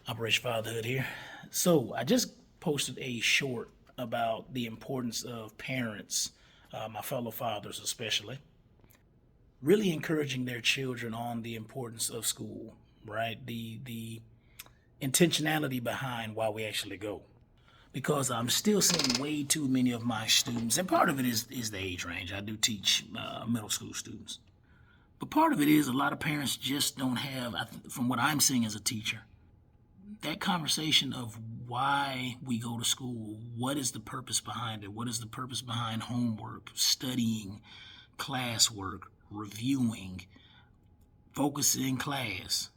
Operation Fatherhood here. So I just posted a short about the importance of parents, my fellow fathers especially, really encouraging their children on the importance of school, right? The intentionality behind why we actually go. Because I'm still seeing way too many of my students, and part of it is the age range. I do teach middle school students. But part of it is a lot of parents just don't have, from what I'm seeing as a teacher, that conversation of why we go to school. What is the purpose behind it? What is the purpose behind homework, studying, classwork, reviewing, focusing in class?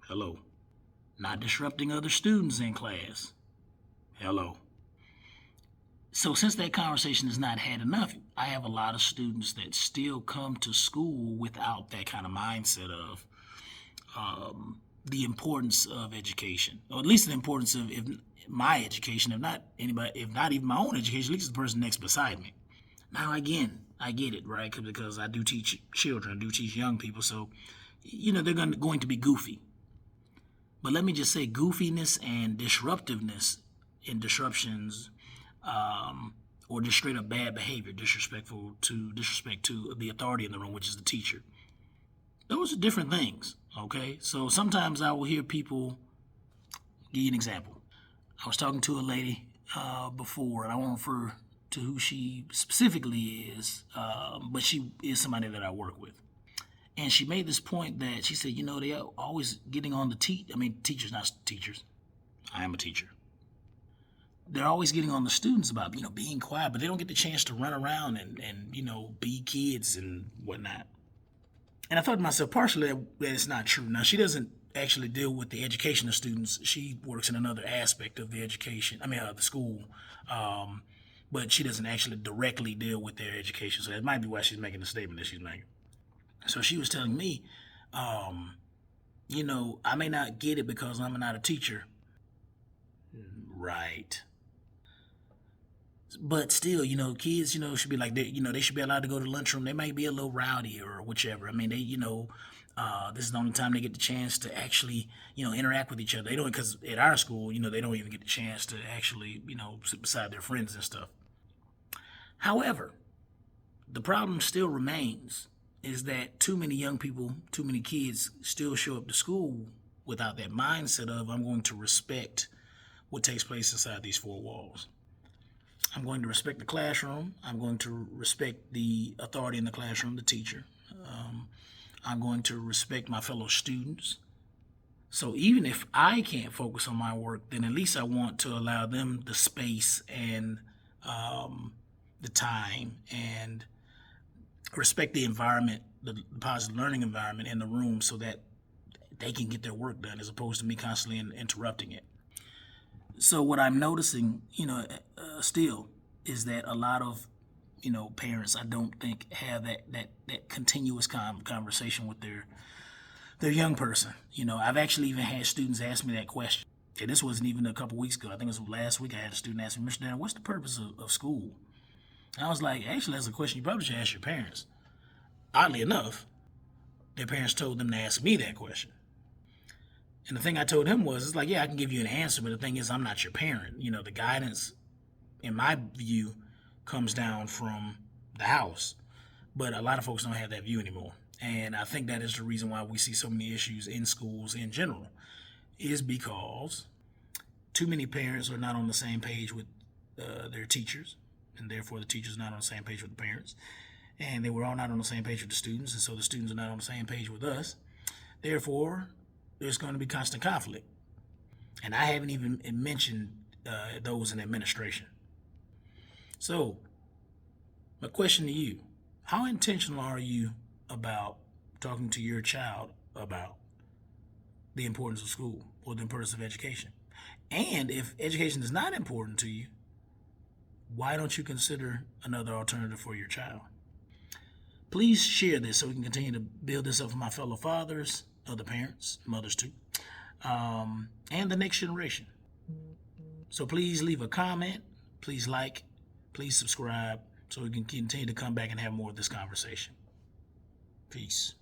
Hello. Not disrupting other students in class. Hello. So since that conversation is not had enough, I have a lot of students that still come to school without that kind of mindset of the importance of education, or at least the importance of my education, if not even my own education, at least the person next beside me. Now again, I get it, right? Because I do teach children, I do teach young people, so they're going to be goofy. But let me just say, goofiness and disruptiveness and disruptions, or just straight up bad behavior, disrespect to the authority in the room, which is the teacher. Those are different things, okay? So sometimes I will hear people, give you an example. I was talking to a lady before, and I won't refer to who she specifically is, but she is somebody that I work with. And she made this point that she said, they are always getting on the teachers, not teachers. I am a teacher. They're always getting on the students about, being quiet, but they don't get the chance to run around and be kids and whatnot. And I thought to myself, partially that it's not true. Now, she doesn't actually deal with the education of students. She works in another aspect of the education, the school. But she doesn't actually directly deal with their education. So that might be why she's making the statement that she's making. So she was telling me, I may not get it because I'm not a teacher. Right. But still, kids, should be like, they should be allowed to go to the lunchroom. They might be a little rowdy or whichever. This is the only time they get the chance to actually, interact with each other. They don't, because at our school, they don't even get the chance to actually, sit beside their friends and stuff. However, the problem still remains is that too many young people, too many kids still show up to school without that mindset of, I'm going to respect what takes place inside these four walls. I'm going to respect the classroom. I'm going to respect the authority in the classroom, the teacher. I'm going to respect my fellow students. So even if I can't focus on my work, then at least I want to allow them the space and the time and respect the environment, the positive learning environment in the room so that they can get their work done as opposed to me constantly interrupting it. So what I'm noticing, still is that a lot of, parents, I don't think have that continuous conversation with their young person. I've actually even had students ask me that question. And this wasn't even a couple weeks ago. I think it was last week I had a student ask me, Mr. Dan, what's the purpose of school? And I was like, actually, that's a question you probably should ask your parents. Oddly enough, their parents told them to ask me that question. And the thing I told him was, it's like, yeah, I can give you an answer, but the thing is, I'm not your parent. The guidance, in my view, comes down from the house. But a lot of folks don't have that view anymore. And I think that is the reason why we see so many issues in schools in general, is because too many parents are not on the same page with their teachers, and therefore the teachers are not on the same page with the parents. And they were all not on the same page with the students, and so the students are not on the same page with us. Therefore, there's going to be constant conflict. And I haven't even mentioned those in administration. So, my question to you, how intentional are you about talking to your child about the importance of school or the importance of education? And if education is not important to you, why don't you consider another alternative for your child? Please share this so we can continue to build this up for my fellow fathers, other parents, mothers too, and the next generation. So please leave a comment, please like, please subscribe so we can continue to come back and have more of this conversation. Peace.